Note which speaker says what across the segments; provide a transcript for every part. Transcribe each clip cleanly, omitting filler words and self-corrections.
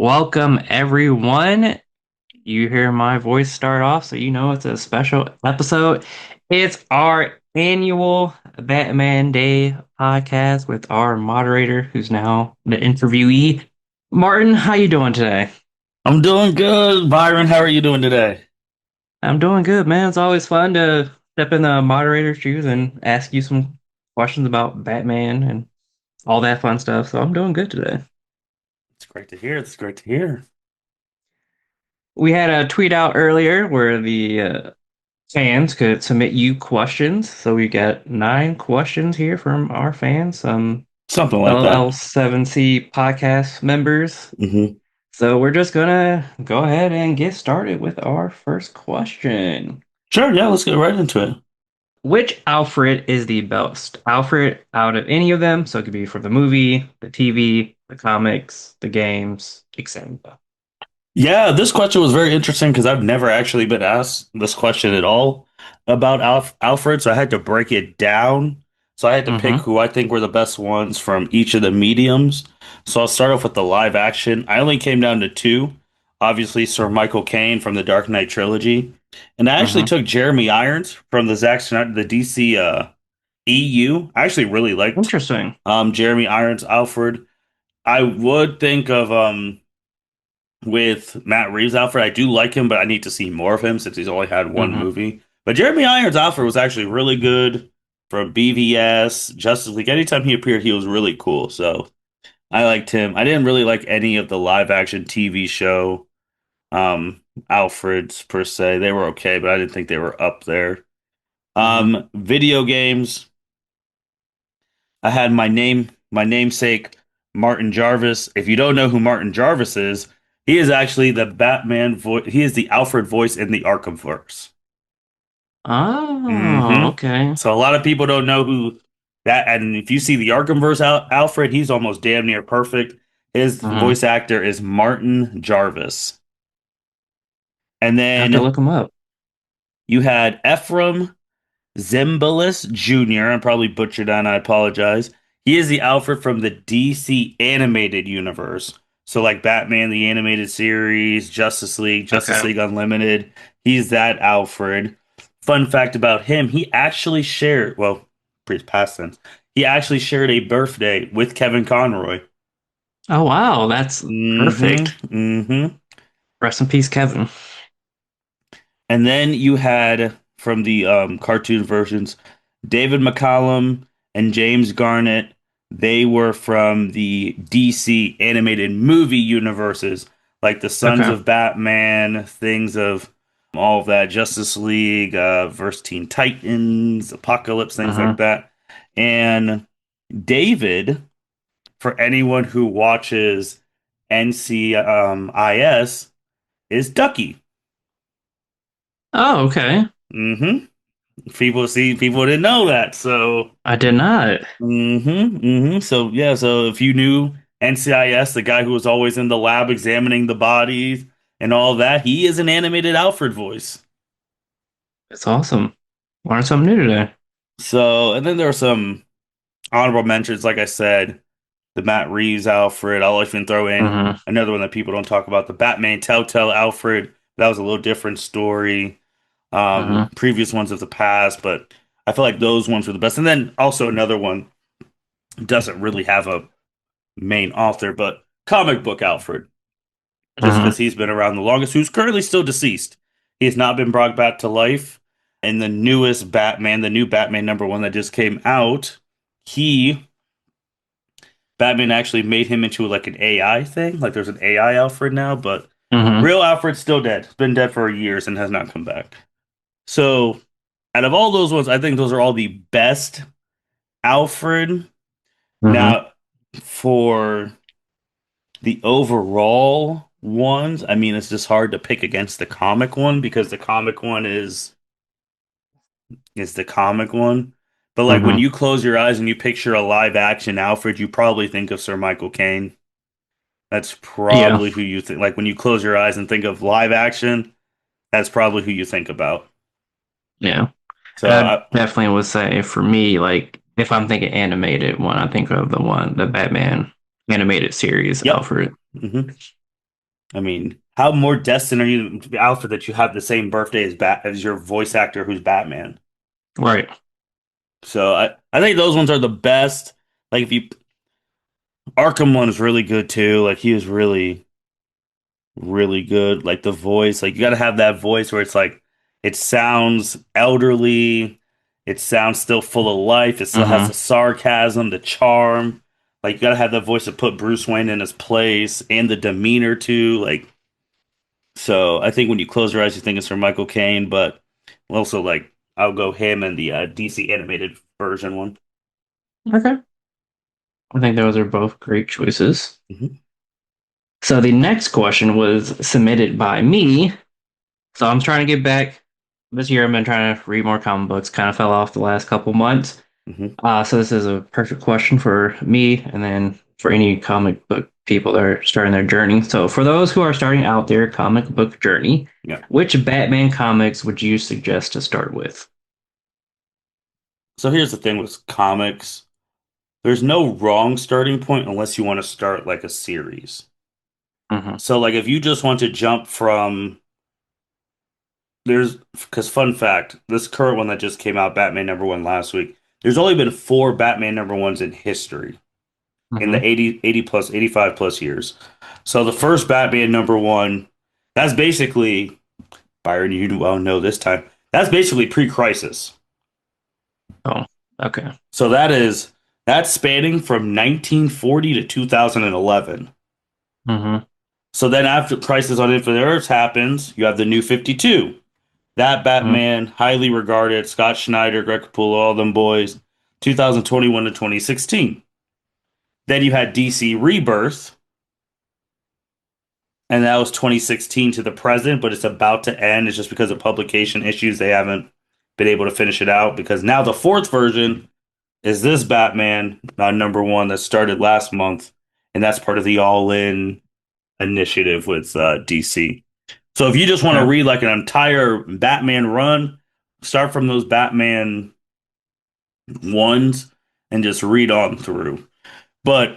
Speaker 1: Welcome, everyone. You hear my voice start off, so you know it's a special episode. It's our annual Batman Day podcast with our moderator, who's now the interviewee. Martin, how you doing today?
Speaker 2: I'm doing good, Byron. How are you doing today?
Speaker 1: I'm doing good, man. It's always fun to step in the moderator's shoes and ask you some questions about Batman and all that fun stuff. So I'm doing good today.
Speaker 2: It's great to hear. It's great to hear.
Speaker 1: We had a tweet out earlier where the fans could submit you questions. So we got 9 questions here from our fans, some
Speaker 2: Something like that.
Speaker 1: LL7C podcast members.
Speaker 2: hmm
Speaker 1: So we're just gonna go ahead and get started with our first question.
Speaker 2: Sure, yeah, let's get right into it.
Speaker 1: Which Alfred is the best? Alfred out of any of them, so it could be for the movie, the TV, the comics, the games, etc.
Speaker 2: Yeah, this question was very interesting because I've never actually been asked this question at all about Alfred, so I had to break it down. So I had to pick
Speaker 1: Mm-hmm.
Speaker 2: who I think were the best ones from each of the mediums. So I'll start off with the live action. I only came down to two. Obviously, Sir Michael Caine from the Dark Knight trilogy, and I actually
Speaker 1: Mm-hmm.
Speaker 2: took Jeremy Irons from the Zack Snyder, the DC EU. I actually really liked
Speaker 1: Interesting.
Speaker 2: Jeremy Irons Alfred. I would think of with Matt Reeves Alfred. I do like him, but I need to see more of him since he's only had one
Speaker 1: Mm-hmm.
Speaker 2: movie. But Jeremy Irons Alfred was actually really good from BVS, Justice League. Anytime he appeared, he was really cool. So I liked him. I didn't really like any of the live action TV show Alfreds per se. They were okay, but I didn't think they were up there.
Speaker 1: Mm-hmm.
Speaker 2: Video games. I had my namesake, Martin Jarvis. If you don't know who Martin Jarvis is, he is actually the Batman voice. He is the Alfred voice in the Arkhamverse.
Speaker 1: Oh,
Speaker 2: hmm
Speaker 1: okay.
Speaker 2: So a lot of people don't know who that. And if you see the Arkhamverse Alfred, he's almost damn near perfect. His
Speaker 1: Mm-hmm.
Speaker 2: voice actor is Martin Jarvis. And
Speaker 1: I have to
Speaker 2: then
Speaker 1: look them up.
Speaker 2: you had Ephraim Zimbalist Jr. I'm probably butchered that, and I apologize. He is the Alfred from the DC animated universe. So like Batman the animated series, Justice League, Justice
Speaker 1: Okay.
Speaker 2: League Unlimited. He's that Alfred. Fun fact about him, he actually shared, well, past tense, he actually shared a birthday with Kevin Conroy.
Speaker 1: Oh wow, that's
Speaker 2: Mm-hmm.
Speaker 1: perfect.
Speaker 2: Mm-hmm.
Speaker 1: Rest in peace, Kevin.
Speaker 2: And then you had from the cartoon versions, David McCallum and James Garnett. They were from the DC animated movie universes, like the Sons
Speaker 1: Okay.
Speaker 2: of Batman, things of all of that, Justice League, versus Teen Titans, Apocalypse, things like
Speaker 1: Uh-huh.
Speaker 2: that. And David, for anyone who watches NCIS, is Ducky.
Speaker 1: Oh, okay.
Speaker 2: hmm people didn't know that. So,
Speaker 1: I did not.
Speaker 2: so yeah, so if you knew NCIS, the guy who was always in the lab examining the bodies and all that, he is an animated Alfred voice.
Speaker 1: It's awesome. Learned something new today.
Speaker 2: So, and then there are some honorable mentions, like I said, the Matt Reeves Alfred. I'll even throw in
Speaker 1: Mm-hmm.
Speaker 2: another one that people don't talk about, the Batman Telltale Alfred. That was a little different story.
Speaker 1: Mm-hmm.
Speaker 2: Previous ones of the past, but I feel like those ones were the best. And then also another one doesn't really have a main author, but comic book Alfred, just because
Speaker 1: Mm-hmm.
Speaker 2: he's been around the longest, who's currently still deceased. He has not been brought back to life. And the newest Batman, the new Batman #1 that just came out, he Batman actually made him into like an AI thing. Like there's an AI Alfred now, but
Speaker 1: Mm-hmm.
Speaker 2: real Alfred's still dead. He's been dead for years and has not come back. So out of all those ones, I think those are all the best Alfred.
Speaker 1: Mm-hmm.
Speaker 2: Now, for the overall ones, I mean, it's just hard to pick against the comic one because the comic one is the comic one. But like when
Speaker 1: Mm-hmm.
Speaker 2: you close your eyes and you picture a live action Alfred, you probably think of Sir Michael Caine. That's
Speaker 1: Yeah.
Speaker 2: probably who you think. Like when you close your eyes and think of live action, that's probably who you think about.
Speaker 1: Yeah.
Speaker 2: So
Speaker 1: And I
Speaker 2: I,
Speaker 1: definitely would say for me, like if I'm thinking animated one, I think of the Batman animated series,
Speaker 2: yep.
Speaker 1: Alfred.
Speaker 2: hmm I mean, how more destined are you to be Alfred that you have the same birthday as as your voice actor who's Batman?
Speaker 1: Right.
Speaker 2: So I think those ones are the best. Like if you Arkham one is really good too. Like he was really good. Like the voice, like you got to have that voice where it's like it sounds elderly, it sounds still full of life, it still has the
Speaker 1: Mm-hmm.
Speaker 2: sarcasm, the charm. Like you got to have that voice to put Bruce Wayne in his place and the demeanor too. Like so, I think when you close your eyes, you think it's from Michael Caine, but also like I'll go him and the DC animated version one.
Speaker 1: Okay. I think those are both great choices.
Speaker 2: Hmm.
Speaker 1: So the next question was submitted by me. So I'm trying to get back this year. I've been trying to read more comic books. Kind of fell off the last couple months.
Speaker 2: Hmm.
Speaker 1: So this is a perfect question for me, and then for any comic book people that are starting their journey. So for those who are starting out their comic book journey,
Speaker 2: Yeah.
Speaker 1: which Batman comics would you suggest to start with?
Speaker 2: So here's the thing with comics. There's no wrong starting point unless you want to start like a series.
Speaker 1: Hmm.
Speaker 2: So like if you just want to jump from there's because fun fact, this current one that just came out, Batman number one last week, there's only been four Batman number ones in history in the
Speaker 1: Hmm.
Speaker 2: 80 plus 85 plus years. So the first Batman number one, that's basically Byron, you well know this time. That's basically pre-crisis.
Speaker 1: Oh, okay.
Speaker 2: So that's spanning from 1940 to 2011.
Speaker 1: Hmm.
Speaker 2: So then after Crisis on Infinite Earths happens, you have the New 52. That
Speaker 1: Hmm.
Speaker 2: Batman, highly regarded, Scott Schneider, Greg Capullo, all them boys, 2021 to 2016. Then you had DC Rebirth, and that was 2016 to the present, but it's about to end. It's just because of publication issues, they haven't been able to finish it out because now the fourth version is this Batman, number one, that started last month, and that's part of the All In initiative with DC. So if you just want to
Speaker 1: Okay.
Speaker 2: read like an entire Batman run, start from those Batman ones and just read on through. But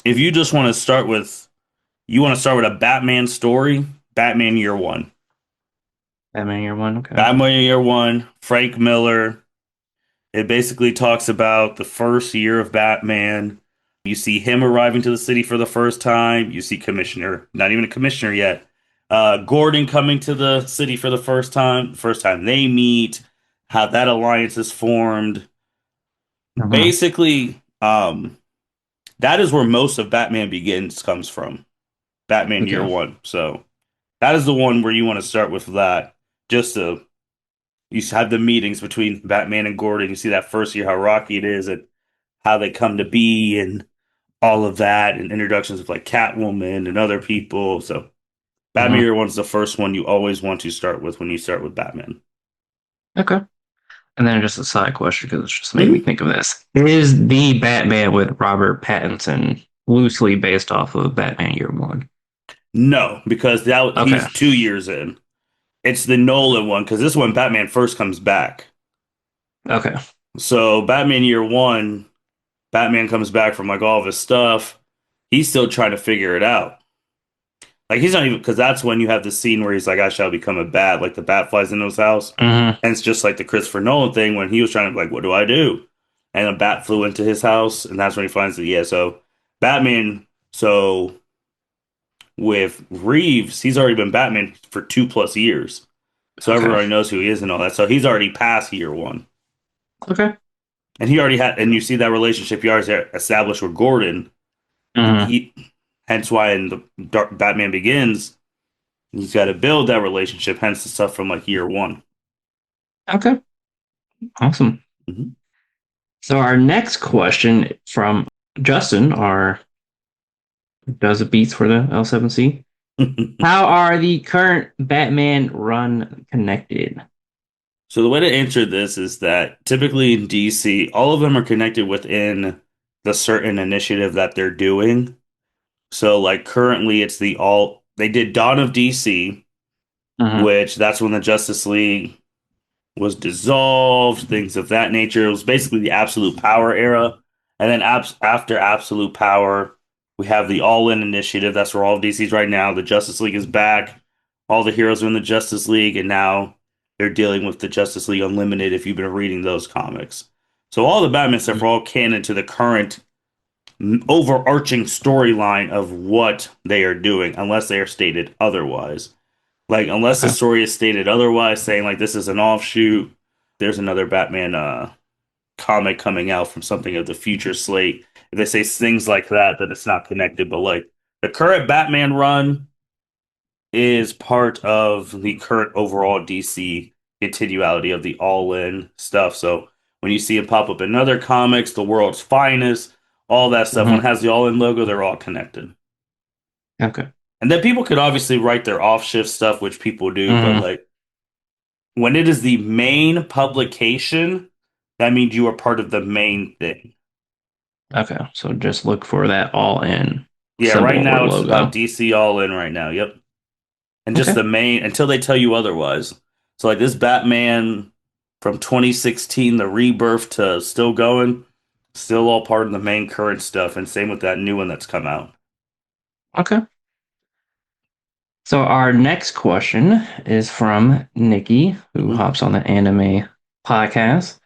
Speaker 2: if you just want to start with you want to start with a Batman story, Batman Year One.
Speaker 1: Batman Year One. Okay.
Speaker 2: Batman Year One, Frank Miller. It basically talks about the first year of Batman. You see him arriving to the city for the first time. You see Commissioner, not even a commissioner yet. Gordon coming to the city for the first time they meet, how that alliance is formed.
Speaker 1: Hmm.
Speaker 2: Basically, that is where most of Batman Begins comes from. Batman Year
Speaker 1: Okay.
Speaker 2: One. So that is the one where you want to start with that. Just to you have the meetings between Batman and Gordon. You see that first year how rocky it is and how they come to be and all of that and introductions of like Catwoman and other people. So Batman
Speaker 1: Hmm.
Speaker 2: Year One's the first one you always want to start with when you start with Batman.
Speaker 1: Okay. And then just a side question because it just made me
Speaker 2: Mhm.
Speaker 1: think of this. Is the Batman with Robert Pattinson loosely based off of Batman Year One?
Speaker 2: No, because that
Speaker 1: Okay.
Speaker 2: he's 2 years in. It's the Nolan one because this one Batman first comes back.
Speaker 1: Okay.
Speaker 2: So Batman Year One, Batman comes back from like all of his stuff. He's still trying to figure it out. Like he's not even because that's when you have the scene where he's like, "I shall become a bat," like the bat flies into his house,
Speaker 1: Hmm.
Speaker 2: and it's just like the Christopher Nolan thing when he was trying to like, "What do I do?" And a bat flew into his house, and that's when he finds that yeah. So Batman. So with Reeves, he's already been Batman for 2 plus years, so
Speaker 1: Okay.
Speaker 2: everybody knows who he is and all that. So he's already past year one,
Speaker 1: Okay.
Speaker 2: and he already had, and you see that relationship he already established with Gordon.
Speaker 1: Hmm.
Speaker 2: He, hence why in the Dark Batman Begins he's got to build that relationship, hence the stuff from like year one.
Speaker 1: Okay. Awesome.
Speaker 2: Mhm.
Speaker 1: So our next question from Justin, our does it beats for the L7C. How are the current Batman run connected?
Speaker 2: So the way to answer this is that typically in DC, all of them are connected within the certain initiative that they're doing. So like currently it's the all they did Dawn of DC,
Speaker 1: Hmm.
Speaker 2: which that's when the Justice League was dissolved, things of that nature. It was basically the Absolute Power era. And then after Absolute Power We have the All In Initiative. That's where all of DC's right now. The Justice League is back. All the heroes are in the Justice League, and now they're dealing with the Justice League Unlimited if you've been reading those comics. So all the Batman stuff are all canon to the current overarching storyline of what they are doing, unless they are stated otherwise. Like, unless the
Speaker 1: Okay.
Speaker 2: story is stated otherwise, saying like this is an offshoot, there's another Batman comic coming out from something of the future slate. If they say things like that, then it's not connected. But like the current Batman run is part of the current overall DC continuality of the all-in stuff. So when you see it pop up in other comics, the world's finest, all that stuff, when it
Speaker 1: Hmm.
Speaker 2: has the all-in logo, they're all connected.
Speaker 1: Okay.
Speaker 2: And then people could obviously write their off-shift stuff, which people do, but
Speaker 1: Hmm.
Speaker 2: like when it is the main publication, that means you are part of the main thing.
Speaker 1: Okay. So just look for that all in
Speaker 2: Yeah, right
Speaker 1: symbol or
Speaker 2: now it's about
Speaker 1: logo.
Speaker 2: DC All In right now. Yep. And just
Speaker 1: Okay.
Speaker 2: the main until they tell you otherwise. So like this Batman from 2016, the rebirth to still going, still all part of the main current stuff, and same with that new one that's come out.
Speaker 1: Okay. So our next question is from Nikki, who
Speaker 2: Hmm.
Speaker 1: hops on the anime podcast.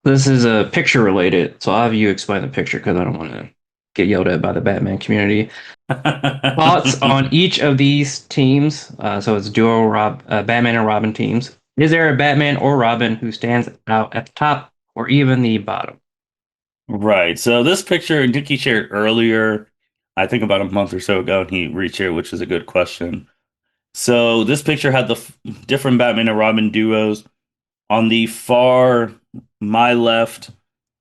Speaker 1: This is a picture related, so I'll have you explain the picture because I don't want to get yelled at by the Batman community. Thoughts on each of these teams? So it's duo Batman and Robin teams. Is there a Batman or Robin who stands out at the top or even the bottom?
Speaker 2: Right. So this picture Nicky shared earlier, I think about a month or so ago, and he reshared, which is a good question. So this picture had the different Batman and Robin duos. On the far, my left,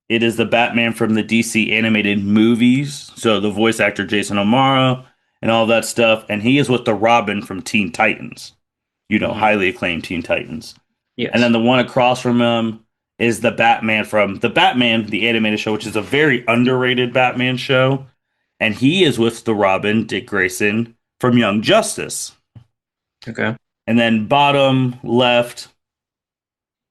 Speaker 2: it is the Batman from the DC animated movies. So the voice actor Jason O'Mara and all that stuff. And he is with the Robin from Teen Titans,
Speaker 1: Hmm.
Speaker 2: highly acclaimed Teen Titans. And then
Speaker 1: Yes.
Speaker 2: the one across from him is the Batman from the Batman, the animated show, which is a very underrated Batman show. And he is with the Robin, Dick Grayson, from Young Justice.
Speaker 1: Okay.
Speaker 2: And then bottom left,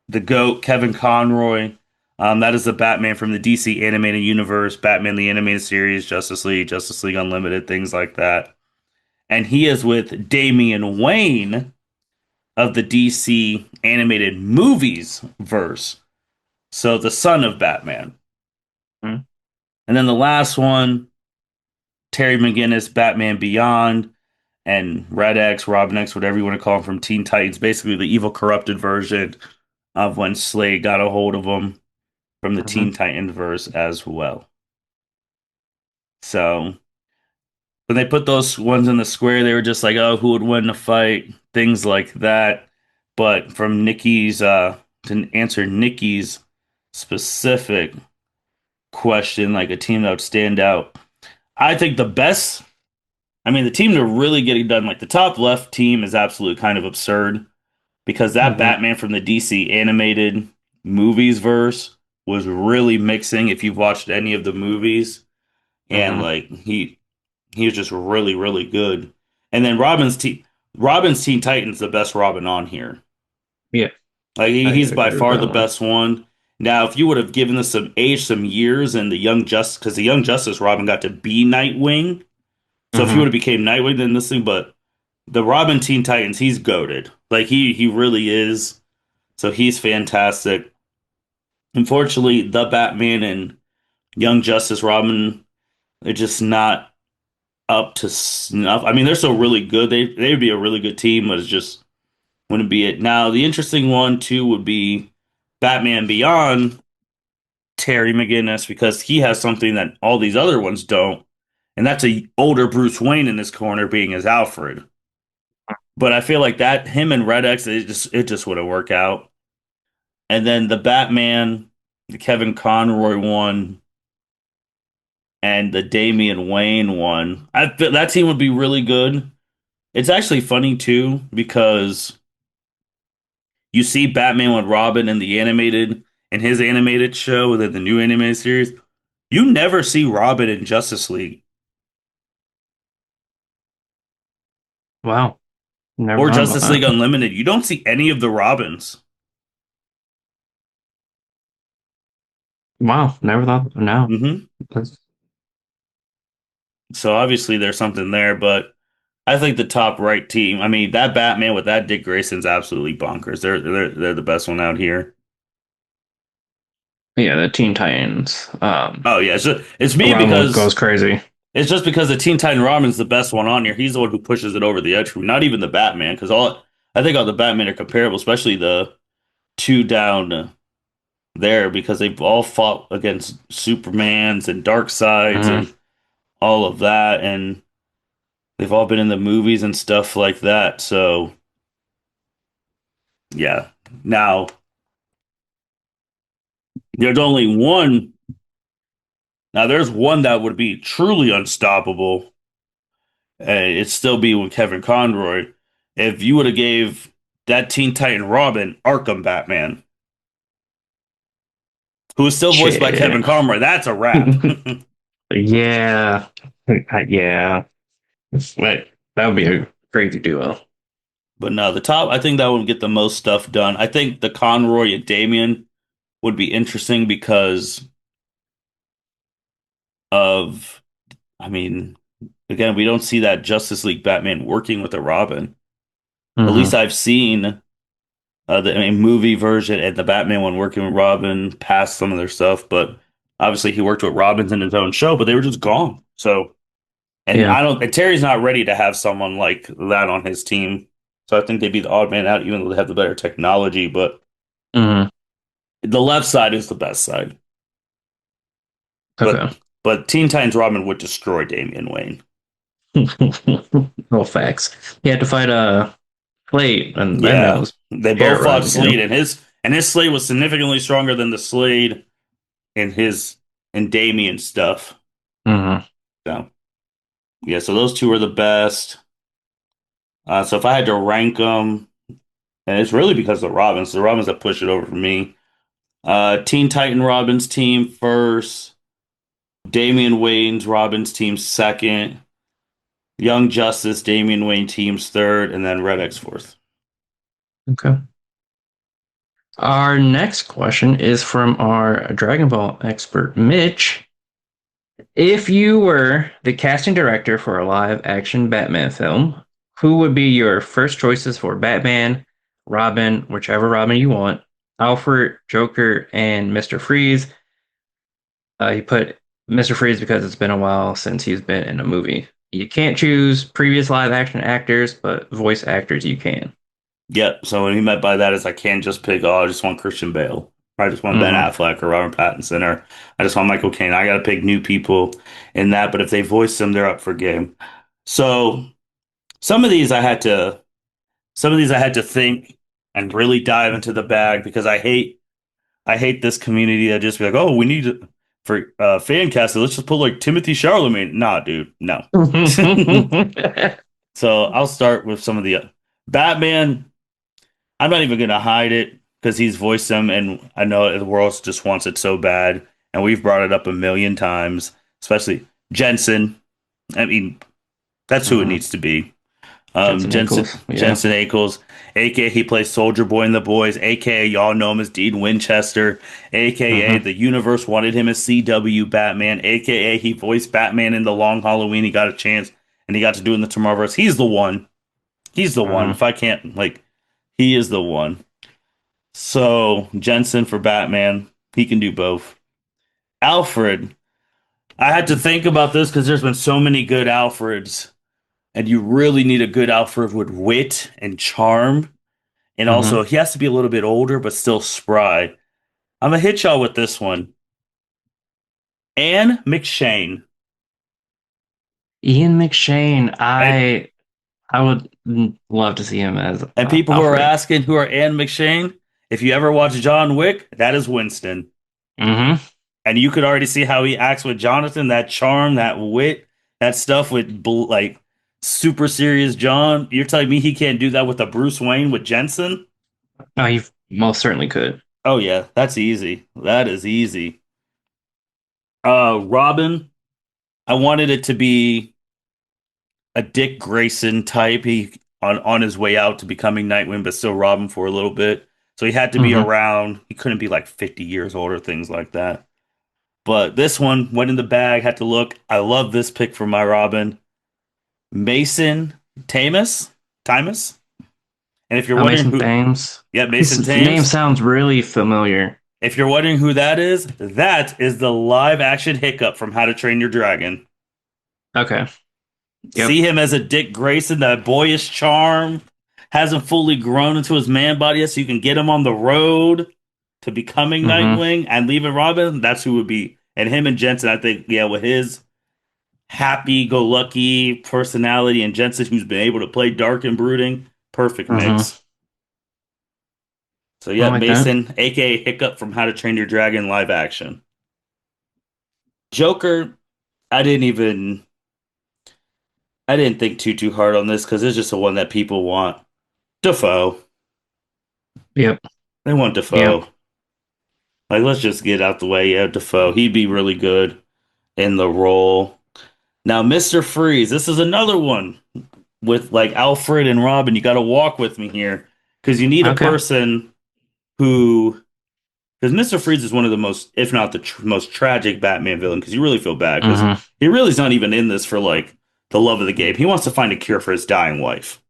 Speaker 2: the GOAT, Kevin Conroy. That is the Batman from the DC animated universe, Batman the animated series, Justice League, Justice League Unlimited, things like that. And he is with Damian Wayne of the DC animated movies verse. So the son of Batman.
Speaker 1: Mhm.
Speaker 2: And then the last one, Terry McGinnis, Batman Beyond, and Red X, Robin X, whatever you want to call him from Teen Titans, basically the evil corrupted version of when Slade got a hold of him from the
Speaker 1: Mhm.
Speaker 2: Teen Titans verse as well. So when they put those ones in the square, they were just like, oh, who would win the fight? Things like that. But from Nikki's, to answer Nikki's specific question, like a team that would stand out, I think the best, I mean, the team to really get it done, like the top left team is absolutely kind of absurd because that
Speaker 1: Mhm.
Speaker 2: Batman from the DC animated movies verse was really mixing if you've watched any of the movies and
Speaker 1: Mhm.
Speaker 2: like he was just really really good. And then Robin's Teen Titans the best Robin on here.
Speaker 1: Yeah,
Speaker 2: Like
Speaker 1: I
Speaker 2: he's
Speaker 1: could
Speaker 2: by
Speaker 1: agree with
Speaker 2: far
Speaker 1: that
Speaker 2: the
Speaker 1: one.
Speaker 2: best one. Now, if you would have given us some age, some years, and the Young Justice, because the Young Justice Robin got to be Nightwing, so if he would
Speaker 1: Hmm.
Speaker 2: have became Nightwing, then this thing. But the Robin Teen Titans, he's goaded. Like he really is. So he's fantastic. Unfortunately, the Batman and Young Justice Robin are just not up to snuff. I mean, they're so really good. They'd be a really good team, but it's just wouldn't be it. Now, the interesting one too would be Batman Beyond Terry McGinnis because he has something that all these other ones don't, and that's a older Bruce Wayne in his corner being as Alfred. But I feel like that him and Red X it just wouldn't work out. And then the Batman, the Kevin Conroy one, and the Damian Wayne one. I feel that team would be really good. It's actually funny too because you see Batman with Robin in his animated show within the new animated series. You never see Robin in Justice League
Speaker 1: Wow, never
Speaker 2: or
Speaker 1: thought about
Speaker 2: Justice League
Speaker 1: that.
Speaker 2: Unlimited. You don't see any of the Robins.
Speaker 1: Wow, never thought. No,
Speaker 2: Hmm.
Speaker 1: that's
Speaker 2: So obviously there's something there, but I think the top right team. I mean, that Batman with that Dick Grayson's absolutely bonkers. They're the best one out here.
Speaker 1: Yeah, the Teen Titans.
Speaker 2: Oh yeah, it's me
Speaker 1: One
Speaker 2: because
Speaker 1: goes crazy.
Speaker 2: it's just because the Teen Titan Robin's the best one on here. He's the one who pushes it over the edge for me. Not even the Batman, because all I think all the Batman are comparable, especially the two down there, because they've all fought against Supermans and Darkseids
Speaker 1: Hmm.
Speaker 2: and all of that, and they've all been in the movies and stuff like that. So yeah. Now there's only one. Now there's one that would be truly unstoppable. It'd still be with Kevin Conroy. If you would have gave that Teen Titan Robin Arkham Batman, who is still voiced by
Speaker 1: Shit.
Speaker 2: Kevin Conroy, that's a wrap.
Speaker 1: Yeah. Yeah. But that would be a crazy duo.
Speaker 2: But no, the top, I think that would get the most stuff done. I think the Conroy and Damien would be interesting because of, I mean, again, we don't see that Justice League Batman working with a Robin. At least
Speaker 1: Hmm.
Speaker 2: I've seen the movie version and the Batman one working with Robin past some of their stuff, but obviously he worked with Robins in his own show, but they were just gone. So, and
Speaker 1: Yeah.
Speaker 2: I don't, and Terry's not ready to have someone like that on his team. So I think they'd be the odd man out, even though they have the better technology. But
Speaker 1: Hmm.
Speaker 2: the left side is the best side. But
Speaker 1: Okay.
Speaker 2: but Teen Titans Robin would destroy Damian Wayne.
Speaker 1: No facts. He had to fight Slade, and Batman
Speaker 2: Yeah,
Speaker 1: was
Speaker 2: they both fought
Speaker 1: terrorizing
Speaker 2: Slade,
Speaker 1: him.
Speaker 2: and his Slade was significantly stronger than the Slade in his and Damian stuff.
Speaker 1: Hmm.
Speaker 2: So. Yeah, so those two are the best. So if I had to rank them, and it's really because of the Robins that push it over for me. Teen Titan Robins team first, Damian Wayne's Robins team second, Young Justice Damian Wayne teams third, and then Red X fourth.
Speaker 1: Okay. Our next question is from our Dragon Ball expert, Mitch. If you were the casting director for a live action Batman film, who would be your first choices for Batman, Robin, whichever Robin you want, Alfred, Joker, and Mr. Freeze? He put Mr. Freeze because it's been a while since he's been in a movie. You can't choose previous live action actors, but voice actors you can.
Speaker 2: Yep. So what he meant by that is I can't just pick, oh, I just want Christian Bale. Or I just want Ben
Speaker 1: Hmm.
Speaker 2: Affleck or Robert Pattinson or I just want Michael Caine. I got to pick new people in that. But if they voice them, they're up for game. So some of these I had to Some of these I had to think and really dive into the bag because I hate this community that just be like, oh, we need to, for fan casting, let's just put like Timothy Charlemagne. Nah, dude, no. So I'll start with some of the Batman. I'm not even gonna hide it because he's voiced them, and I know the world just wants it so bad, and we've brought it up a million times, especially Jensen. I mean, that's who it
Speaker 1: Hmm.
Speaker 2: needs to be.
Speaker 1: Jensen
Speaker 2: Jensen
Speaker 1: Ackles, yeah.
Speaker 2: Jensen Ackles, aka he plays Soldier Boy in The Boys, aka y'all know him as Dean Winchester, aka
Speaker 1: Hmm.
Speaker 2: the universe wanted him as CW Batman, aka he voiced Batman in The Long Halloween. He got a chance and he got to do it in the Tomorrowverse. He's the one. He's the one.
Speaker 1: Hmm.
Speaker 2: If I can't like, he is the one. So Jensen for Batman, he can do both. Alfred, I had to think about this because there's been so many good Alfreds, and you really need a good Alfred with wit and charm. And
Speaker 1: Hmm.
Speaker 2: also, he has to be a little bit older, but still spry. I'm gonna hit y'all with this one. Anne McShane.
Speaker 1: Ian McShane,
Speaker 2: And
Speaker 1: I would love to see him as
Speaker 2: people who are
Speaker 1: Alfred.
Speaker 2: asking who are Anne McShane, if you ever watch John Wick, that is Winston.
Speaker 1: Hmm.
Speaker 2: And you could already see how he acts with Jonathan, that charm, that wit, that stuff with like super serious John. You're telling me he can't do that with a Bruce Wayne with Jensen?
Speaker 1: Oh, he most certainly could.
Speaker 2: Oh yeah, that's easy. That is easy. Robin, I wanted it to be a Dick Grayson type. He on his way out to becoming Nightwing, but still Robin for a little bit. So he had to be
Speaker 1: Hmm.
Speaker 2: around. He couldn't be like 50 years old or things like that. But this one went in the bag, had to look. I love this pick for my Robin. Mason Tamus? Timus? And if you're wondering
Speaker 1: Mason
Speaker 2: who,
Speaker 1: Thames.
Speaker 2: yeah, Mason
Speaker 1: His name
Speaker 2: Thames.
Speaker 1: sounds really familiar.
Speaker 2: If you're wondering who that is the live action Hiccup from How to Train Your Dragon.
Speaker 1: Okay.
Speaker 2: See
Speaker 1: Yep.
Speaker 2: him as a Dick Grayson, that boyish charm, hasn't fully grown into his man body yet, so you can get him on the road to becoming
Speaker 1: Mm-hmm.
Speaker 2: Nightwing and leaving Robin. That's who would be. And him and Jensen, I think, yeah, with his happy-go-lucky personality and Jensen, who's been able to play dark and brooding, perfect
Speaker 1: Mm-hmm.
Speaker 2: mix. So
Speaker 1: I
Speaker 2: yeah,
Speaker 1: like that.
Speaker 2: Mason, aka Hiccup from How to Train Your Dragon live action. Joker, I didn't even I didn't think too hard on this because it's just the one that people want. Defoe.
Speaker 1: Yep.
Speaker 2: They want
Speaker 1: Yep.
Speaker 2: Defoe. Like, let's just get out the way. Yeah, Defoe. He'd be really good in the role. Now, Mr. Freeze, this is another one with like Alfred and Robin. You got to walk with me here because you need a
Speaker 1: Okay.
Speaker 2: person who, because Mr. Freeze is one of the most, if not the most tragic Batman villain, because you really feel bad because
Speaker 1: Mm-hmm.
Speaker 2: he really is not even in this for like the love of the game. He wants to find a cure for his dying wife.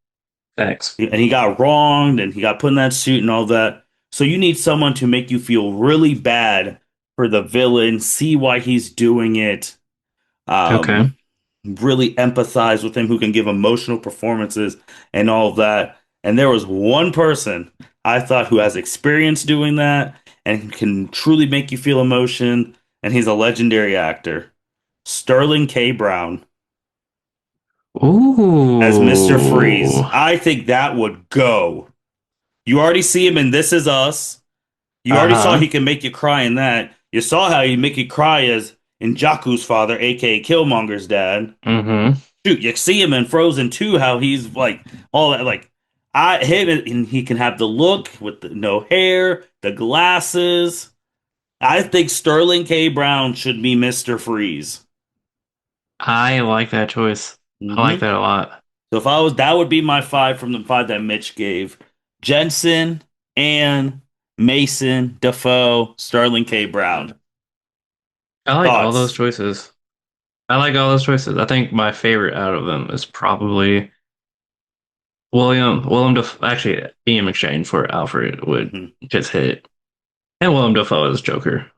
Speaker 1: Thanks.
Speaker 2: And he got wronged and he got put in that suit and all that. So you need someone to make you feel really bad for the villain, see why he's doing it,
Speaker 1: Okay.
Speaker 2: um, really empathize with him, who can give emotional performances and all of that. And there was one person I thought who has experience doing that and can truly make you feel emotion, and he's a legendary actor, Sterling K. Brown as Mr.
Speaker 1: Ooh.
Speaker 2: Freeze. I think that would go. You already see him in This Is Us. You already saw
Speaker 1: Uh-huh.
Speaker 2: he can make you cry in that. You saw how he make you cry as in Jakku's father, aka Killmonger's dad.
Speaker 1: Mm-hmm.
Speaker 2: Shoot, you see him in Frozen 2, how he's like all that like I him and he can have the look with the no hair, the glasses. I think Sterling K. Brown should be Mr. Freeze.
Speaker 1: I like that choice. I like
Speaker 2: Hmm
Speaker 1: that a lot.
Speaker 2: So if I was, that would be my five from the five that Mitch gave: Jensen, Ann, Mason, Defoe, Sterling K. Brown.
Speaker 1: I like all those
Speaker 2: Thoughts?
Speaker 1: choices. I like all those choices. I think my favorite out of them is probably William Def actually Ian McShane for Alfred would
Speaker 2: hmm
Speaker 1: just hit. And Willem Dafoe as Joker.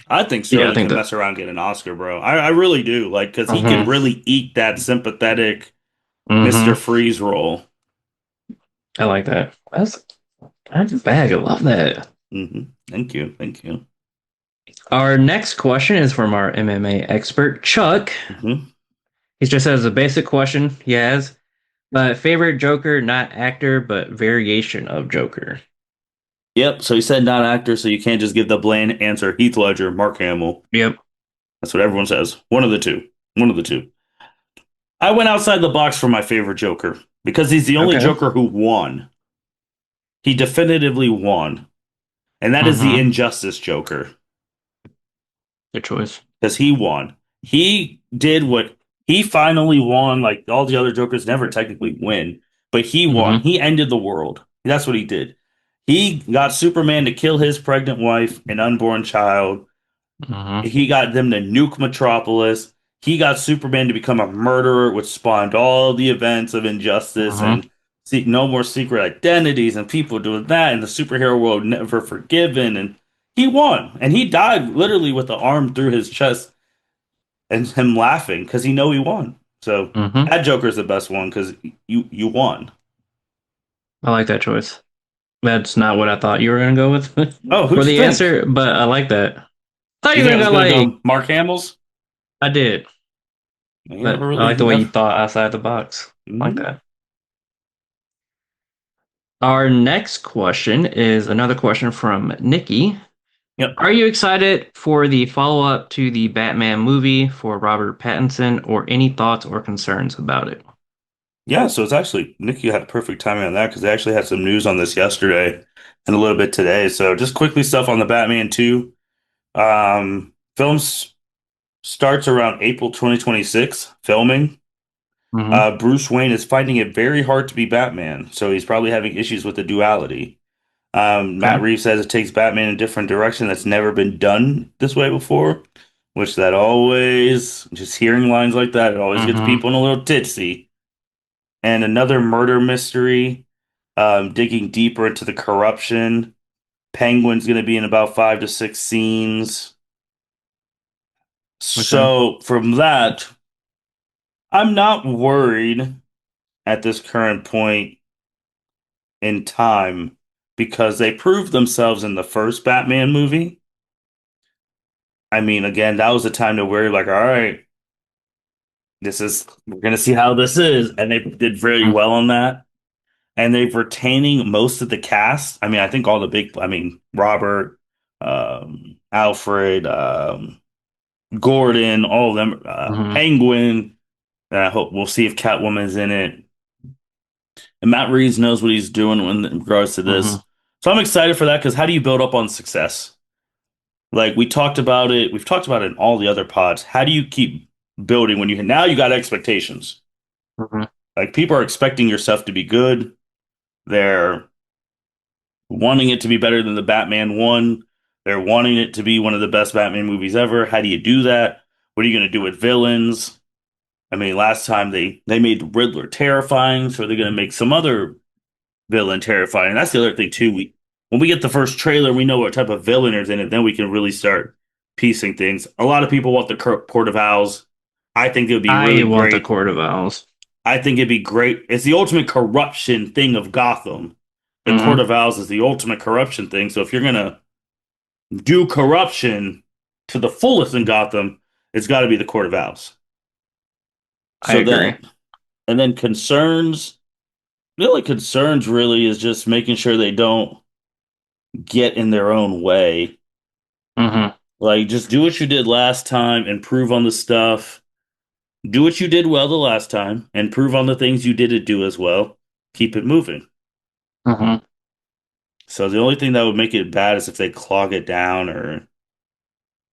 Speaker 2: I think
Speaker 1: Yeah, I
Speaker 2: Sterling
Speaker 1: think
Speaker 2: can
Speaker 1: that.
Speaker 2: mess around and get an Oscar, bro. I really do. Like, because he could
Speaker 1: Mm-hmm.
Speaker 2: really eke that sympathetic Mr.
Speaker 1: Mm-hmm.
Speaker 2: Freeze role.
Speaker 1: I like that. That's a bag. I love that.
Speaker 2: Thank you. Thank you.
Speaker 1: Our next question is from our MMA expert, Chuck.
Speaker 2: hmm
Speaker 1: He just has a basic question he has. Favorite Joker, not actor, but variation of Joker.
Speaker 2: Yep. So he said not actor, so you can't just give the bland answer. Heath Ledger, Mark Hamill.
Speaker 1: Yep.
Speaker 2: That's what everyone says. One of the two. One of the two. I went outside the box for my favorite Joker because he's the only
Speaker 1: Okay.
Speaker 2: Joker who won. He definitively won, and that is the
Speaker 1: Mm-hmm.
Speaker 2: Injustice Joker
Speaker 1: Good choice.
Speaker 2: because he won. He did what he finally won. Like all the other Jokers never technically win, but he won.
Speaker 1: Mm-hmm.
Speaker 2: He ended the world. That's what he did. He got Superman to kill his pregnant wife and unborn child.
Speaker 1: Mm-hmm.
Speaker 2: He got them to nuke Metropolis. He got Superman to become a murderer, which spawned all the events of injustice
Speaker 1: Mm-hmm.
Speaker 2: and see no more secret identities and people doing that, and the superhero world never forgiven. And he won, and he died literally with the arm through his chest and him laughing because he know he won. So
Speaker 1: Mm-hmm.
Speaker 2: that Joker's the best one because you won.
Speaker 1: I like that choice. That's not what I thought you were gonna go with
Speaker 2: Oh,
Speaker 1: for
Speaker 2: who'd you
Speaker 1: the
Speaker 2: think?
Speaker 1: answer, but I like that. Thought
Speaker 2: You
Speaker 1: you were
Speaker 2: think I
Speaker 1: gonna
Speaker 2: was
Speaker 1: go
Speaker 2: gonna
Speaker 1: like
Speaker 2: go Mark Hamill's?
Speaker 1: I did,
Speaker 2: You
Speaker 1: but
Speaker 2: never
Speaker 1: I
Speaker 2: really,
Speaker 1: like the
Speaker 2: you
Speaker 1: way you
Speaker 2: never.
Speaker 1: thought outside the box. I like
Speaker 2: Mhm.
Speaker 1: that. Our next question is another question from Nikki.
Speaker 2: Yep.
Speaker 1: Are you excited for the follow-up to the Batman movie for Robert Pattinson, or any thoughts or concerns about it?
Speaker 2: Yeah, so it's actually Nikki had perfect timing on that because they actually had some news on this yesterday and a little bit today. So just quickly stuff on the Batman 2. Films starts around April 2026, filming.
Speaker 1: Mm-hmm.
Speaker 2: Bruce Wayne is finding it very hard to be Batman, so he's probably having issues with the duality. Matt
Speaker 1: Okay.
Speaker 2: Reeves says it takes Batman in a different direction that's never been done this way before, which that always, just hearing lines like that, it always gets
Speaker 1: Mm-hmm.
Speaker 2: people in a little tipsy. And another murder mystery, digging deeper into the corruption. Penguin's going to be in about 5 to 6 scenes.
Speaker 1: Okay.
Speaker 2: So from that, I'm not worried at this current point in time because they proved themselves in the first Batman movie. I mean, again, that was a time to worry, like, all right, we're gonna see how this is, and they did very
Speaker 1: Mm-hmm.
Speaker 2: well on that. And they've retaining most of the cast. I mean, I think all the big, I mean, Robert, Alfred, Gordon, all of them,
Speaker 1: Mm-hmm.
Speaker 2: Penguin. And I hope we'll see if Catwoman's in it. And Matt Reeves knows what he's doing in regards to
Speaker 1: Mm-hmm.
Speaker 2: this. So I'm excited for that because how do you build up on success? Like we talked about it, we've talked about it in all the other pods. How do you keep building when now you got expectations?
Speaker 1: Mm-hmm.
Speaker 2: Like people are expecting your stuff to be good. They're wanting it to be better than the Batman one. They're wanting it to be one of the best Batman movies ever. How do you do that? What are you going to do with villains? I mean, last time they made Riddler terrifying, so they're going to make some other villain terrifying. And that's the other thing too. When we get the first trailer, we know what type of villain is in it. Then we can really start piecing things. A lot of people want the Court of Owls. I think it would be
Speaker 1: I
Speaker 2: really
Speaker 1: want the
Speaker 2: great.
Speaker 1: Court of Owls.
Speaker 2: I think it'd be great. It's the ultimate corruption thing of Gotham. The Court
Speaker 1: Mm-hmm.
Speaker 2: of Owls is the ultimate corruption thing. So if you're gonna do corruption to the fullest in Gotham, it's got to be the Court of Owls.
Speaker 1: I
Speaker 2: So
Speaker 1: agree.
Speaker 2: then, and then concerns. The only concerns really is just making sure they don't get in their own way.
Speaker 1: Mm-hmm.
Speaker 2: Like, just do what you did last time, improve on the stuff. Do what you did well the last time, improve on the things you didn't do as well. Keep it moving.
Speaker 1: Mm-hmm.
Speaker 2: So the only thing that would make it bad is if they clog it down or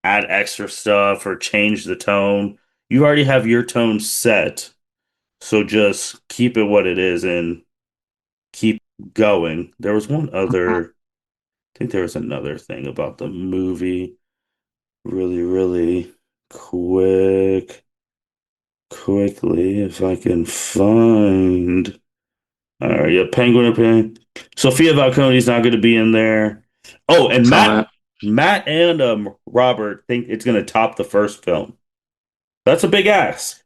Speaker 2: add extra stuff or change the tone. You already have your tone set, so just keep it what it is and keep going. There was one
Speaker 1: Mm-hmm.
Speaker 2: other, I think there was another thing about the movie. Really, really quickly, if I can find. All right, yeah, Penguin opinion. Sophia Falcone's not going to be in there. Oh, and
Speaker 1: Saw
Speaker 2: Matt,
Speaker 1: that.
Speaker 2: Matt and Robert think it's going to top the first film. That's a big ask.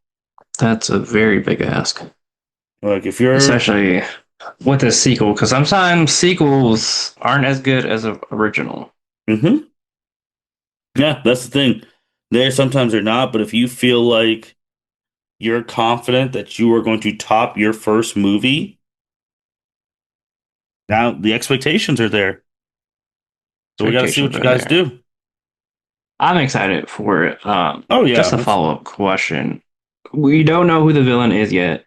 Speaker 1: That's a very big ask,
Speaker 2: Like if you're,
Speaker 1: especially with a sequel, because sometimes sequels aren't as good as a original.
Speaker 2: hmm yeah, that's the thing. There sometimes they're not, but if you feel like you're confident that you are going to top your first movie, now the expectations are there. So we got to see
Speaker 1: Expectations
Speaker 2: what you
Speaker 1: are
Speaker 2: guys
Speaker 1: there.
Speaker 2: do.
Speaker 1: I'm excited for it.
Speaker 2: Oh
Speaker 1: Just
Speaker 2: yeah,
Speaker 1: a
Speaker 2: that's
Speaker 1: follow-up question. We don't know who the villain is yet.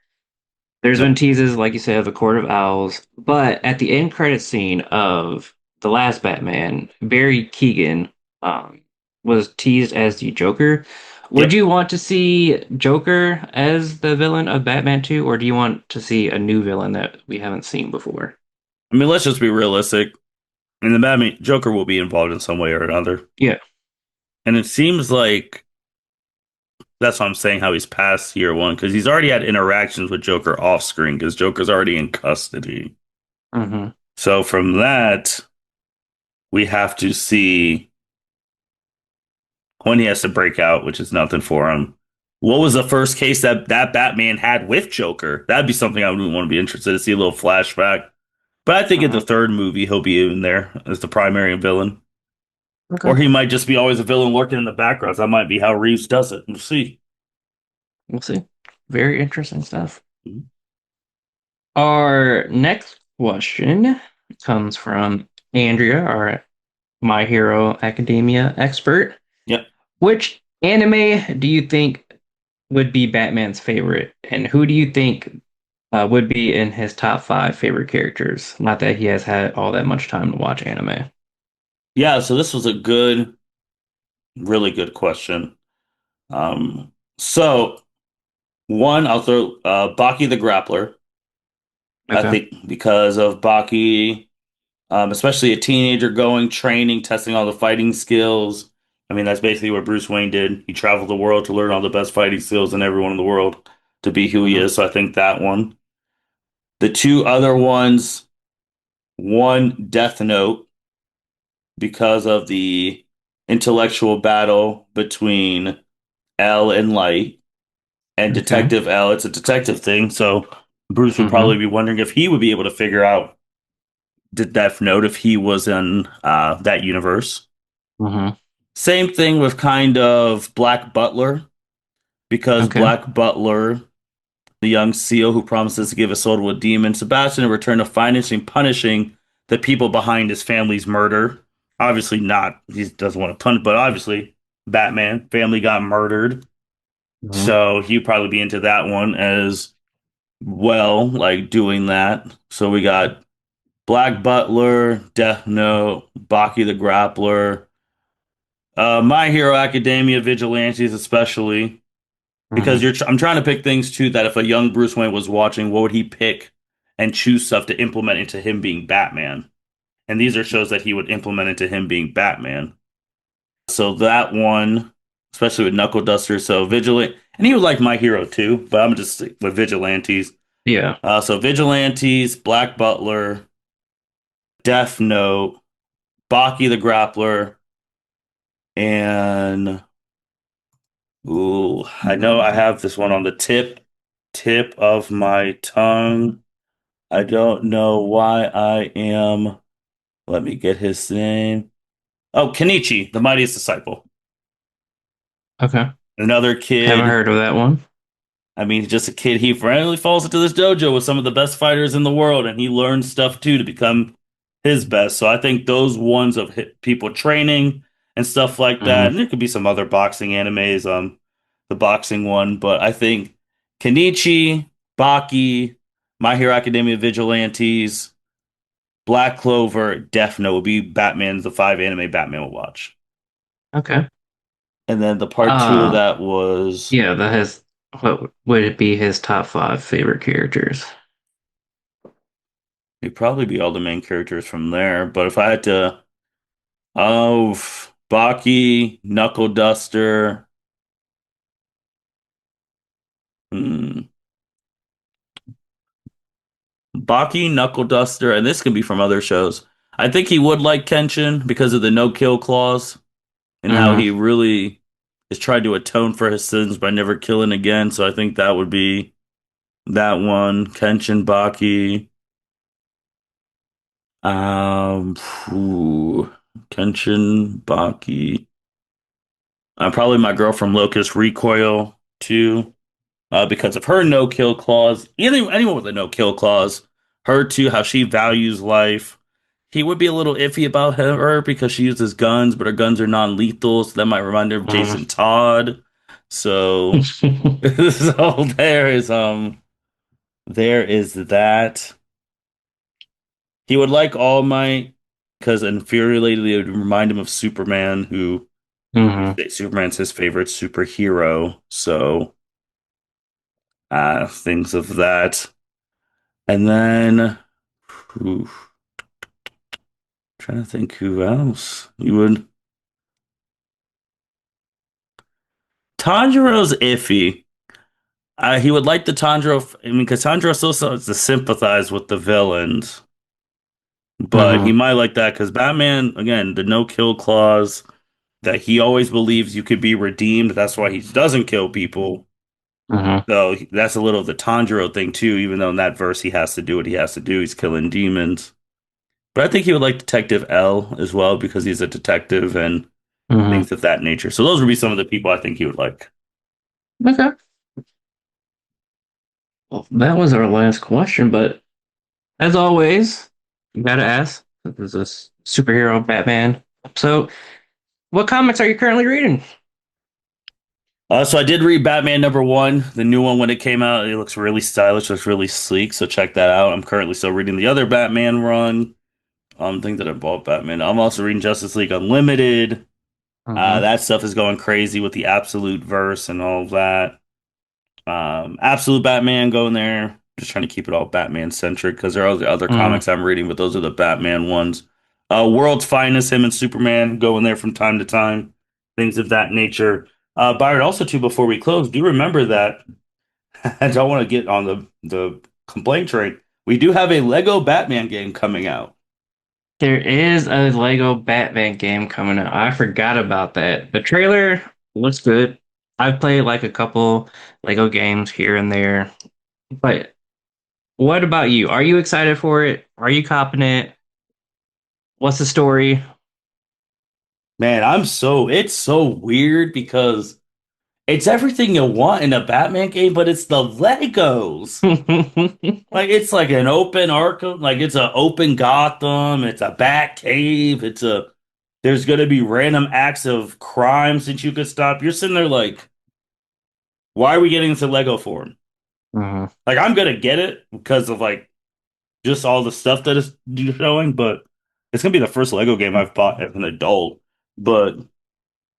Speaker 1: There's been
Speaker 2: no.
Speaker 1: teases, like you said, of the Court of Owls, but at the end credit scene of the last Batman, Barry Keoghan um, was teased as the Joker. Would
Speaker 2: Yep.
Speaker 1: you want to see Joker as the villain of Batman 2, or do you want to see a new villain that we haven't seen before?
Speaker 2: I mean, let's just be realistic. And the Batman Joker will be involved in some way or another.
Speaker 1: Yeah,
Speaker 2: And it seems like that's why I'm saying how he's past year one because he's already had interactions with Joker off screen because Joker's already in custody.
Speaker 1: hmm,
Speaker 2: So from that, we have to see when he has to break out, which is nothing for him. What was the first case that Batman had with Joker? That'd be something I would want to be interested to see a little flashback. But I think in the
Speaker 1: hmm.
Speaker 2: third movie he'll be in there as the primary villain.
Speaker 1: Okay,
Speaker 2: Or he might just be always a villain lurking in the background. That might be how Reeves does it. We'll see.
Speaker 1: we'll see. Very interesting stuff.
Speaker 2: Mhm.
Speaker 1: Our next question comes from Andrea, our My Hero Academia expert.
Speaker 2: Yep.
Speaker 1: Which anime do you think would be Batman's favorite, and who do you think would be in his top five favorite characters? Not that he has had all that much time to watch anime.
Speaker 2: Yeah, so this was a good, really good question. So one, I'll throw Baki the Grappler. I
Speaker 1: Okay.
Speaker 2: think because of Baki. especially a teenager going, training, testing all the fighting skills. I mean, that's basically what Bruce Wayne did. He traveled the world to learn all the best fighting skills in everyone in the world to be who he
Speaker 1: Hmm.
Speaker 2: is. So I think that one. The two other ones, one Death Note because of the intellectual battle between L and Light and
Speaker 1: Okay.
Speaker 2: Detective L. It's a detective thing, so Bruce would probably
Speaker 1: Hmm.
Speaker 2: be wondering if he would be able to figure out the Death Note if he was in that universe.
Speaker 1: Hmm.
Speaker 2: Same thing with kind of Black Butler, because
Speaker 1: Okay.
Speaker 2: Black Butler, the young SEAL who promises to give his soul to a demon, Sebastian in return of financing, punishing the people behind his family's murder. Obviously, not, he doesn't want to punish, but obviously, Batman, family got murdered.
Speaker 1: Hmm.
Speaker 2: So he'd probably be into that one as well, like doing that. So we got Black Butler, Death Note, Baki the Grappler, My Hero Academia, Vigilantes, especially because
Speaker 1: Hmm.
Speaker 2: I'm trying to pick things too that if a young Bruce Wayne was watching, what would he pick and choose stuff to implement into him being Batman? And these are shows that he would implement into him being Batman. So that one, especially with Knuckle Duster, so Vigilant, and he would like My Hero too, but I'm just with Vigilantes.
Speaker 1: Yeah.
Speaker 2: So Vigilantes, Black Butler, Death Note, Baki the Grappler, and ooh, I know I have this one on the tip of my tongue. I don't know why I am. Let me get his name. Oh, Kenichi, the Mightiest Disciple.
Speaker 1: Okay.
Speaker 2: Another
Speaker 1: Haven't
Speaker 2: kid.
Speaker 1: heard of that one.
Speaker 2: I mean, just a kid. He randomly falls into this dojo with some of the best fighters in the world, and he learns stuff too to become his best. So I think those ones of people training and stuff like that,
Speaker 1: Hmm.
Speaker 2: and there could be some other boxing animes, the boxing one, but I think Kenichi, Baki, My Hero Academia Vigilantes, Black Clover, Death Note would be Batman's the five anime Batman will watch.
Speaker 1: Okay.
Speaker 2: And then the part two of
Speaker 1: Uh,
Speaker 2: that was
Speaker 1: yeah, that has what would it be his top five favorite characters?
Speaker 2: it'd probably be all the main characters from there. But if I had to, oh, Baki, Knuckle Duster, hmm, Baki, Knuckle Duster, and this can be from other shows. I think he would like Kenshin because of the no kill clause and how
Speaker 1: Hmm.
Speaker 2: he really has tried to atone for his sins by never killing again. So I think that would be that one. Kenshin, Baki. Phew, Kenshin, Baki. Probably my girl from Locust Recoil too, because of her no kill clause. Anyone with a no kill clause, her too, how she values life. He would be a little iffy about her because she uses guns, but her guns are non-lethal, so that might remind her of Jason Todd. So, so there is that. He would like All Might because infuriatingly it would remind him of Superman, who
Speaker 1: Hmm.
Speaker 2: Superman's his favorite superhero. So things of that. And then oof, trying to think who else. You would Tanjiro's iffy. He would like the Tanjiro. I mean, because Tanjiro still starts to sympathize with the villains, but he
Speaker 1: Hmm.
Speaker 2: might like that because Batman, again, the no kill clause that he always believes you could be redeemed. That's why he doesn't kill people.
Speaker 1: Hmm.
Speaker 2: So that's a little of the Tanjiro thing too, even though in that verse he has to do what he has to do. He's killing demons. But I think he would like Detective L as well because he's a detective and
Speaker 1: Hmm.
Speaker 2: things of that nature. So those would be some of the people I think he would like.
Speaker 1: Okay. Well, that was our last question, but as always, you gotta ask. This is a superhero Batman. So, what comics are you currently reading?
Speaker 2: So I did read Batman number one, the new one when it came out. It looks really stylish, looks really sleek. So check that out. I'm currently still reading the other Batman run. Things that I bought Batman. I'm also reading Justice League Unlimited.
Speaker 1: Hmm.
Speaker 2: That stuff is going crazy with the Absolute verse and all of that. Absolute Batman going there. Just trying to keep it all Batman centric because there are the other
Speaker 1: Mm.
Speaker 2: comics I'm reading, but those are the Batman ones. World's Finest, him and Superman going there from time to time, things of that nature. Byron, also too, before we close, do you remember that? I don't want to get on the complaint train. We do have a Lego Batman game coming out.
Speaker 1: There is a Lego Batman game coming out. I forgot about that. The trailer looks good. I've played like a couple Lego games here and there. But what about you? Are you excited for it? Are you copping it? What's the story?
Speaker 2: Man, it's so weird because it's everything you want in a Batman game, but it's the Legos. Like it's like an open Arkham, like it's an open Gotham, it's a Bat Cave, there's gonna be random acts of crimes that you could stop. You're sitting there like, why are we getting into Lego form?
Speaker 1: Mhm.
Speaker 2: Like I'm gonna get it because of like just all the stuff that is showing, but it's gonna be the first Lego game I've bought as an adult. But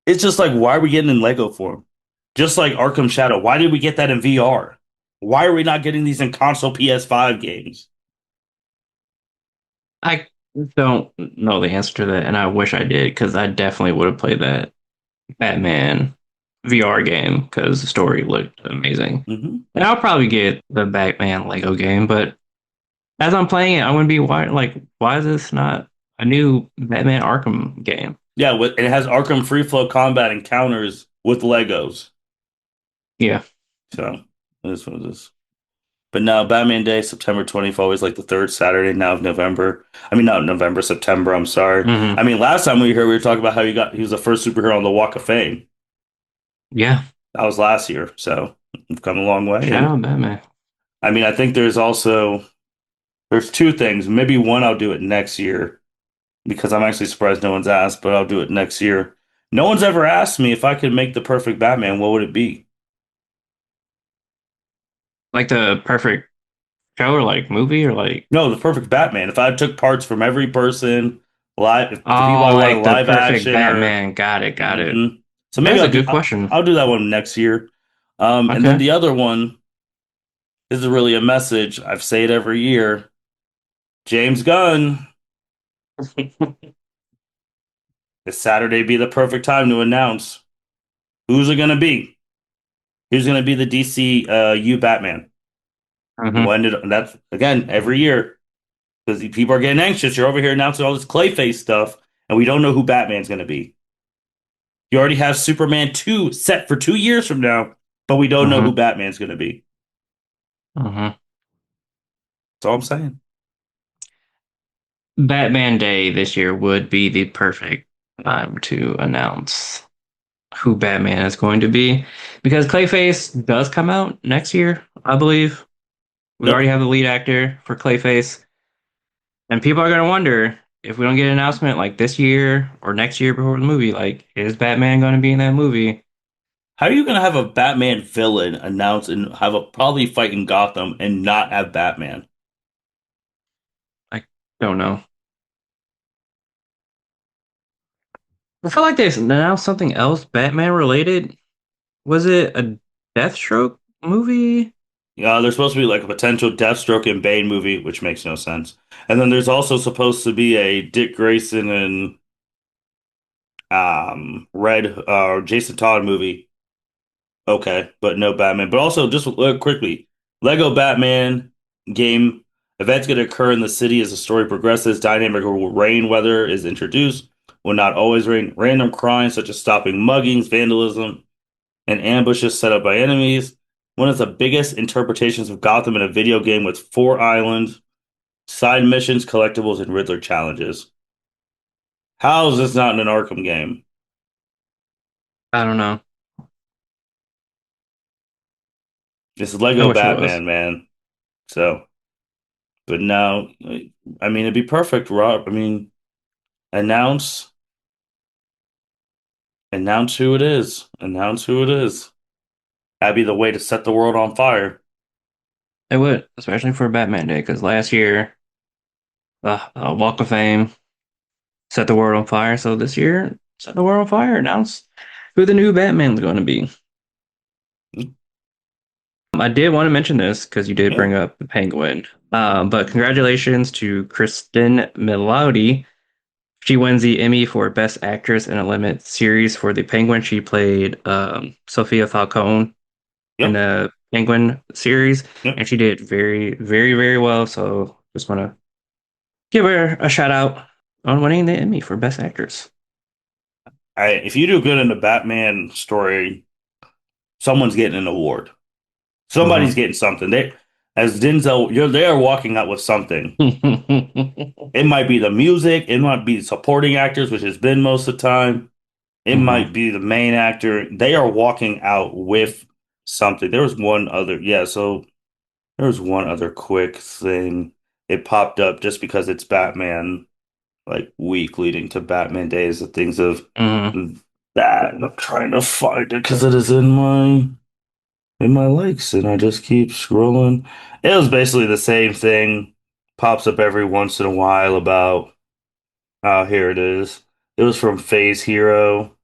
Speaker 2: it's just like, why are we getting in Lego form? Just like Arkham Shadow, why did we get that in VR? Why are we not getting these in console PS5 games?
Speaker 1: I don't know the answer to that, and I wish I did because I definitely would have played that Batman VR game because the story looked amazing.
Speaker 2: Hmm.
Speaker 1: And I'll probably get the Batman Lego game, but as I'm playing it, I'm gonna be why is this not a new Batman Arkham game?
Speaker 2: Yeah, it has Arkham free flow combat encounters with Legos.
Speaker 1: Yeah.
Speaker 2: So this one is. But now Batman Day, September 20th, always like the third Saturday now of November. I mean, not November, September. I'm sorry.
Speaker 1: Hmm.
Speaker 2: I mean, last time we were here, we were talking about how he was the first superhero on the Walk of Fame.
Speaker 1: Yeah.
Speaker 2: That was last year, so we've come a long way.
Speaker 1: Shout
Speaker 2: And
Speaker 1: out Batman.
Speaker 2: I mean, I think there's two things. Maybe one, I'll do it next year because I'm actually surprised no one's asked, but I'll do it next year. No one's ever asked me if I could make the perfect Batman. What would it be?
Speaker 1: Like the perfect show or like movie or like
Speaker 2: No, the perfect Batman. If I took parts from every person, if the people I
Speaker 1: oh
Speaker 2: wanted
Speaker 1: like the
Speaker 2: live
Speaker 1: perfect
Speaker 2: action or
Speaker 1: Batman. Got it, got it.
Speaker 2: hmm. So maybe
Speaker 1: That's a good question.
Speaker 2: I'll do that one next year. And then
Speaker 1: Okay.
Speaker 2: the other one is really a message. I've say it every year. James Gunn, this Saturday be the perfect time to announce who's it gonna be? Who's gonna be the DC U Batman?
Speaker 1: Hmm.
Speaker 2: When did that's again every year because people are getting anxious. You're over here announcing all this Clayface stuff, and we don't know who Batman's gonna be. You already have Superman 2 set for 2 years from now, but we don't know who
Speaker 1: Hmm.
Speaker 2: Batman's gonna be.
Speaker 1: Hmm.
Speaker 2: That's all I'm saying.
Speaker 1: Batman Day this year would be the perfect time to announce who Batman is going to be because Clayface does come out next year, I believe. We already
Speaker 2: Yep.
Speaker 1: have the lead actor for Clayface, and people are going to wonder if we don't get an announcement like this year or next year before the movie, like, is Batman going to be in that movie?
Speaker 2: How are you gonna have a Batman villain announce and have a probably fight in Gotham and not have Batman?
Speaker 1: I don't know. I feel like they announced something else Batman related. Was it a Deathstroke movie?
Speaker 2: There's supposed to be like a potential Deathstroke and Bane movie, which makes no sense. And then there's also supposed to be a Dick Grayson and Red Jason Todd movie. Okay, but no Batman. But also, just quickly, Lego Batman game events going to occur in the city as the story progresses. Dynamic rain weather is introduced. Will not always rain. Random crimes such as stopping muggings, vandalism, and ambushes set up by enemies. One of the biggest interpretations of Gotham in a video game with 4 islands, side missions, collectibles, and Riddler challenges. How is this not in an Arkham game?
Speaker 1: I don't know.
Speaker 2: This is
Speaker 1: I
Speaker 2: Lego
Speaker 1: wish it was.
Speaker 2: Batman, man. So, but now, I mean, it'd be perfect, Rob. I mean, announce, announce who it is. Announce who it is. That'd be the way to set the world on fire.
Speaker 1: It would, especially for Batman Day, because last year, Walk of Fame set the world on fire. So this year, set the world on fire. Announce who the new Batman's going to be. I did want to mention this because you did
Speaker 2: Yeah.
Speaker 1: bring up the Penguin. But congratulations to Kristen Milioti. She wins the Emmy for Best Actress in a Limited Series for the Penguin. She played Sophia Falcone in
Speaker 2: Yep.
Speaker 1: the Penguin series,
Speaker 2: Yep.
Speaker 1: and she did very, very, very well. So just want to give her a shout out on winning the Emmy for Best Actress.
Speaker 2: If you do good in the Batman story, someone's getting an award. Somebody's
Speaker 1: Hmm.
Speaker 2: getting something. As Denzel, they are walking out with something. It might be the music, it might be supporting actors, which has been most of the time. It
Speaker 1: Hmm.
Speaker 2: might be the main actor. They are walking out with something. There was one other, yeah, so there was one other quick thing. It popped up just because it's Batman, like week leading to Batman Days, the things of
Speaker 1: Hmm.
Speaker 2: that. I'm trying to find it because it is in my likes, and I just keep scrolling. It was basically the same thing. Pops up every once in a while about, oh, here it is. It was from Phase Hero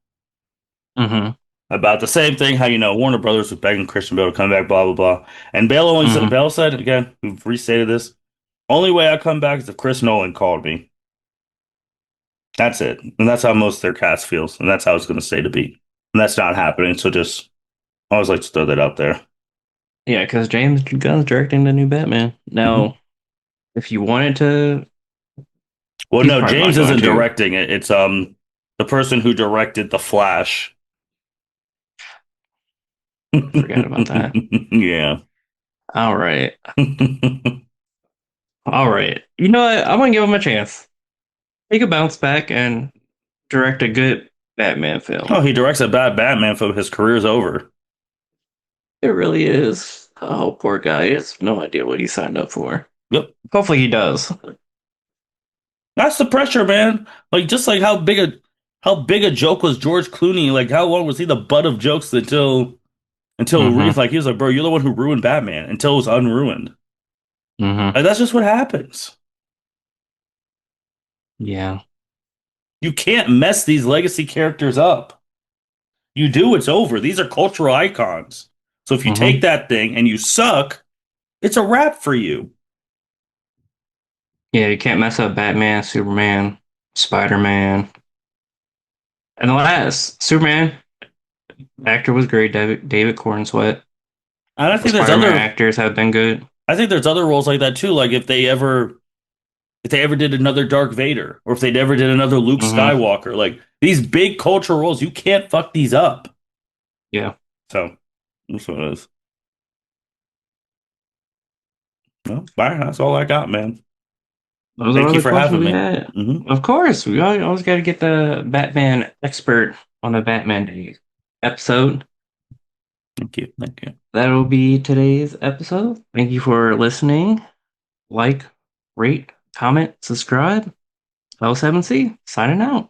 Speaker 1: Hmm.
Speaker 2: about the same thing. How Warner Brothers was begging Christian Bale to come back, blah blah blah. And
Speaker 1: Hmm.
Speaker 2: Bale said again. We've restated this. Only way I come back is if Chris Nolan called me. That's it, and that's how most of their cast feels, and that's how it's going to stay to be. And that's not happening. So just I always like to throw that out there.
Speaker 1: Yeah, because James Gunn's directing the new Batman.
Speaker 2: Hmm.
Speaker 1: Now, if you wanted to,
Speaker 2: Well,
Speaker 1: he's
Speaker 2: no,
Speaker 1: probably not
Speaker 2: James
Speaker 1: going
Speaker 2: isn't
Speaker 1: to.
Speaker 2: directing it. It's the person who directed The Flash.
Speaker 1: Forgot about that.
Speaker 2: Yeah.
Speaker 1: All right. All right. You know what? I'm gonna give him a chance. He could bounce back and direct a good Batman
Speaker 2: Oh,
Speaker 1: film.
Speaker 2: he directs a bad Batman film. His career's over.
Speaker 1: It really is. Oh, poor guy. He has no idea what he signed up for.
Speaker 2: Yep.
Speaker 1: Hopefully he does.
Speaker 2: That's the pressure, man. Like just like how big a joke was George Clooney? Like how long was he the butt of jokes until
Speaker 1: Hmm.
Speaker 2: Reeve, like he was like, bro, you're the one who ruined Batman until it was unruined.
Speaker 1: Hmm.
Speaker 2: Like that's just what happens.
Speaker 1: Yeah.
Speaker 2: You can't mess these legacy characters up. You do, it's over. These are cultural icons. So if you take
Speaker 1: Hmm.
Speaker 2: that thing and you suck, it's a wrap for you.
Speaker 1: Yeah, you can't mess up Batman, Superman, Spider-Man. And the last, Superman actor was great, David Cornsweet.
Speaker 2: And I
Speaker 1: The
Speaker 2: think there's
Speaker 1: Spider-Man
Speaker 2: other
Speaker 1: actors have been good.
Speaker 2: I think there's other roles like that too. Like if they ever did another Dark Vader, or if they ever did another Luke
Speaker 1: Hmm.
Speaker 2: Skywalker, like these big cultural roles, you can't fuck these up.
Speaker 1: Yeah.
Speaker 2: So that's what it is. Well, bye. That's all I got, man.
Speaker 1: Those are
Speaker 2: Thank
Speaker 1: all
Speaker 2: you
Speaker 1: the
Speaker 2: for
Speaker 1: questions
Speaker 2: having
Speaker 1: we
Speaker 2: me.
Speaker 1: had.
Speaker 2: Hmm.
Speaker 1: Of course, we always got to get the Batman expert on the Batman Day episode.
Speaker 2: Thank you. Thank you.
Speaker 1: That'll be today's episode. Thank you for listening. Like, rate, comment, subscribe. L7C signing out.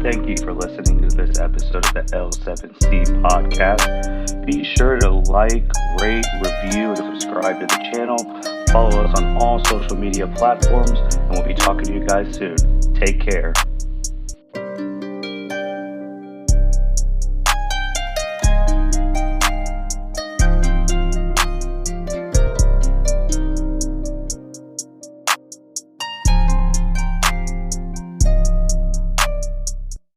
Speaker 2: Thank you for listening to this episode of the L7C podcast. Be sure to like, rate, review, and subscribe to the channel. Follow us on all social media platforms, and we'll be talking to you guys soon. Take care.